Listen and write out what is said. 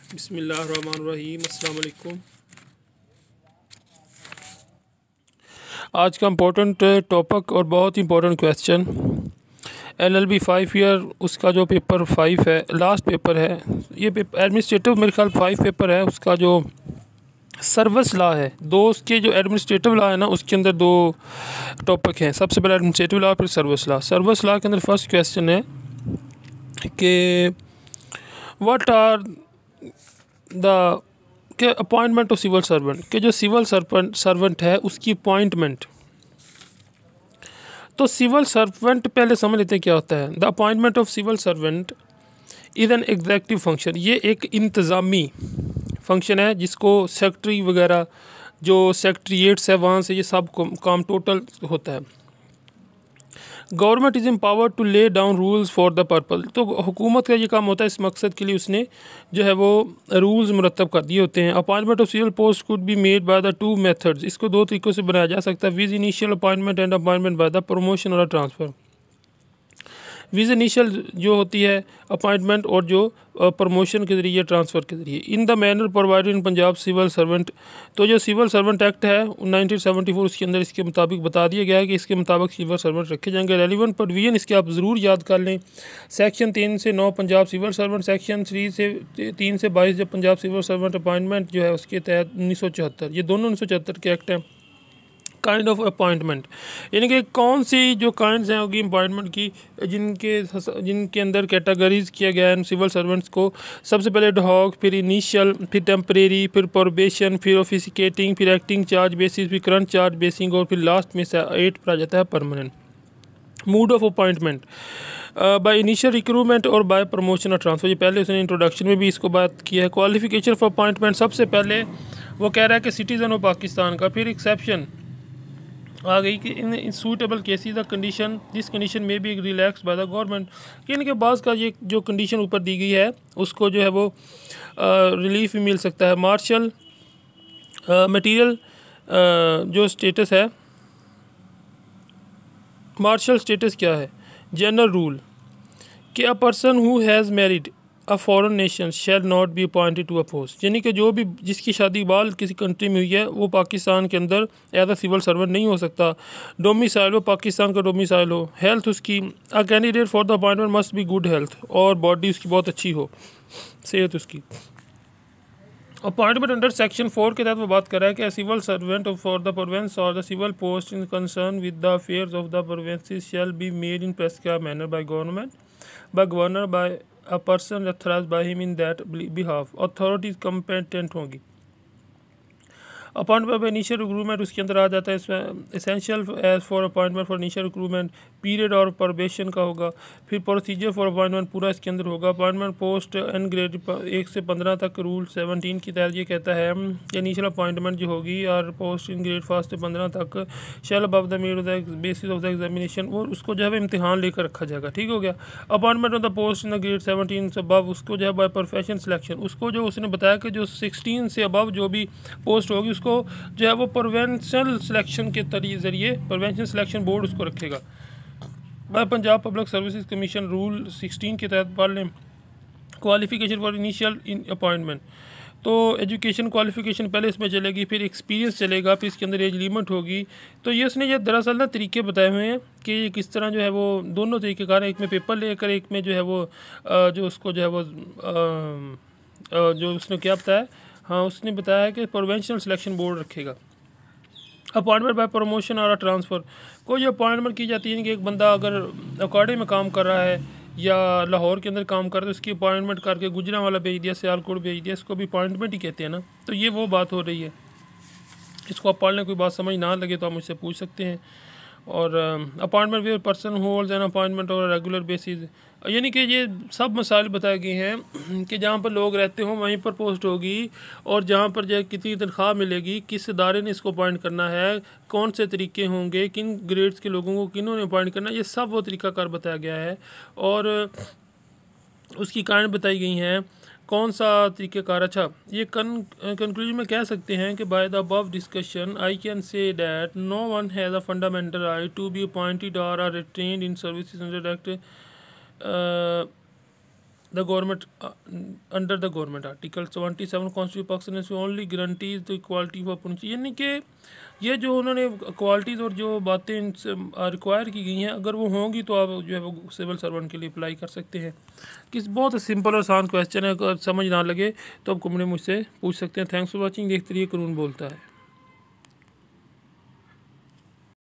बिस्मिल्लाहिर्रहमानिर्रहीम। अस्सलाम वालेकुम। आज का इम्पोर्टेंट टॉपिक और बहुत ही इम्पोर्टेंट क्वेश्चन LLB 5 ईयर उसका जो पेपर 5 है, लास्ट पेपर है ये पेपर एडमिनिस्ट्रेटिव, मेरे ख्याल 5 पेपर है। उसका जो सर्विस लॉ है, दो उसके जो एडमिनिस्ट्रेटिव लॉ है ना, उसके अंदर दो टॉपिक हैं। सबसे पहले एडमिनिस्ट्रेटिव लॉ, फिर सर्विस लॉ। सर्विस लॉ के अंदर फर्स्ट क्वेश्चन है कि व्हाट आर द के अपॉइंटमेंट ऑफ सिविल सर्वेंट, के जो सिविल सर्वेंट है उसकी अपॉइंटमेंट। तो सिविल सर्वेंट पहले समझ लेते हैं क्या होता है। The appointment of civil servant is an executive function. ये एक इंतज़ामी फंक्शन है जिसको सेक्रेटरी वगैरह जो सेक्रेटरीट्स है वहाँ से ये सब काम टोटल होता है। Government is empowered to lay down rules for the purpose. तो हुकूमत का ये काम होता है, इस मकसद के लिए उसने जो है वो रूल्स मुरतब कर दिए होते हैं। Appointment of civil post could be made by the two methods. इसको दो तरीक़ों से बनाया जा सकता है, with initial appointment and appointment by the promotion और ट्रांसफ़र। विज इनिशियल जो होती है अपॉइंटमेंट और जो प्रमोशन के ज़रिए, ट्रांसफ़र के ज़रिए। In the manner provided in Punjab civil servant. तो जो सिविल सर्वेंट एक्ट है 1974 उसके अंदर इसके मुताबिक बता दिया गया है कि इसके मुताबिक सिविल सर्वेंट रखे जाएंगे। रेलिवेंट प्रोविजन इसके आप ज़रूर याद कर लें। सेक्शन 3 से 9 पंजाब सिविल सर्वेंट, सेक्शन 3 से 22 जब पंजाब सिविल सर्वेंट अपॉइंटमेंट जो है उसके तहत 1974, ये दोनों 1974 के एक्ट हैं। काइंड ऑफ अपॉइंटमेंट यानी कि कौन सी जो काइंड्स हैं होगी अपॉइंटमेंट की, जिनके अंदर कैटेगरीज किया गया है सिविल सर्वेंट्स को। सबसे पहले एडहॉक, फिर इनिशियल, फिर टेम्परेरी, फिर प्रोबेशन, फिर ऑफिसिकेटिंग, फिर एक्टिंग चार्ज बेसिस, फिर करंट चार्ज बेसिंग और फिर लास्ट में से 8 पर आ जाता है permanent. Mood off appointment by initial recruitment और बाय प्रमोशन और ट्रांसफर। ये पहले उसने इंट्रोडक्शन में भी इसको बात किया है। क्वालिफिकेशन फॉर अपॉइंटमेंट, सबसे पहले वो कह रहा है कि सिटीज़न ऑफ पाकिस्तान का। फिर एक्सेप्शन आ गई कि in suitable cases the condition, this condition में भी रिलैक्स बाय द गवर्नमेंट। इनके बाद का ये जो कंडीशन ऊपर दी गई है उसको जो है वो रिलीफ भी मिल सकता है। मार्शल मटेरियल जो स्टेटस है, मार्शल स्टेटस क्या है। जनरल रूल कि a person who has married a foreign nation shall not be appointed to a post. यानी कि जो भी जिसकी शादी बाल किसी कंट्री में हुई है वो पाकिस्तान के अंदर एज अ सिविल सर्वेंट नहीं हो सकता। डोमिसाइल हो, पाकिस्तान का डोमिसाइल हो। हेल्थ उसकी, a candidate for the appointment must be good health, और बॉडी उसकी बहुत अच्छी हो, सेहत उसकी। अपॉइंटमेंट अंडर सेक्शन 4 के तहत वो बात कर रहा है कि civil servant for the province और the civil post in concern with the affairs of the provinces shall be made in prescribed manner by government, by governor, by a person authorized by him in that behalf। Authorities competent होंगी। Appointment by initial recruitment उसके अंदर आ जाता है essential age for appointment for initial recruitment, period और probation का होगा। फिर प्रोसीजर फॉर अपॉइंटमेंट पूरा इसके अंदर होगा। अपॉइंटमेंट पोस्ट एंड ग्रेड 1 से 15 तक रूल 17 के तहत ये कहता है इनिशियल अपॉइंटमेंट जो होगी और पोस्ट इन ग्रेड 1 से 15 तक shall above the made of the basis of the examination, वो उसको जो है इम्तिहान लेकर रखा जाएगा। ठीक हो गया। Appointment of the post in the grade 17 से अबव उसको जो है बाय प्रोफेशन सिलेक्शन, उसको जो उसने बताया कि जो 16 से अबव जो भी पोस्ट होगी उसको जो है वो प्रोवेंशनल सिलेक्शन के ज़रिए प्रोवेंशनल सिलेक्शन बोर्ड उसको रखेगा। By Punjab public services commission rule 16 के तहत पढ़ लें। क्वालिफिकेशन फॉर इनिशियल अपॉइंटमेंट, तो एजुकेशन क्वालिफिकेशन पहले इसमें चलेगी, फिर एक्सपीरियंस चलेगा, फिर इसके अंदर एज लिमिट होगी। तो ये उसने ये दरअसल ना तरीके बताए हुए हैं कि किस तरह जो है वो दोनों तरीके कार, एक में पेपर लेकर, एक में जो है वो जो उसको जो है वो जो उसने क्या बताया, हाँ उसने बताया है कि प्रोवेंशनल सिलेक्शन बोर्ड रखेगा। अपॉइंटमेंट बाय प्रमोशन और ट्रांसफ़र, कोई अपॉइंटमेंट की जाती है कि एक बंदा अगर अकॉर्डिंग में काम कर रहा है या लाहौर के अंदर काम कर रहा है तो उसकी अपॉइंटमेंट करके गुजरांवाला भेज दिया, सियालकोट भेज दिया, इसको भी अपॉइंटमेंट ही कहते हैं ना। तो ये वो बात हो रही है। इसको आप पढ़ने कोई बात समझ ना लगे तो आप मुझसे पूछ सकते हैं। और appointment with person holds an appointment और रेगुलर बेसिस, यानी कि ये सब मसाइल बताए गए हैं कि जहाँ पर लोग रहते हों वहीं पर पोस्ट होगी, और जहाँ पर जो कितनी तनख्वाह मिलेगी, किस इदारे ने इसको अपॉइंट करना है, कौन से तरीके होंगे, किन ग्रेड्स के लोगों को किन्होंने अपॉइंट करना है, ये सब वो तरीक़ाकार बताया गया है। और उसकी कारण बताई गई हैं कौन सा तरीक़ेकार। अच्छा, ये कंक्लूजन में कह सकते हैं कि by the above discussion I can say that no one has a fundamental right to be appointed और or retained in services under act the government under the government article 77 constitution Pakistan only guarantees the equality of opportunity, यानी कि ये जो उन्होंने qualities और जो बातें require की गई हैं अगर वो होंगी तो आप जो है वो सिविल सर्वेंट के लिए अप्लाई कर सकते हैं। किस बहुत सिंपल और आसान क्वेश्चन है, अगर समझ ना लगे तो आप कमेंट में मुझसे पूछ सकते हैं। Thanks for watching. देखते रहिए कानून बोलता है।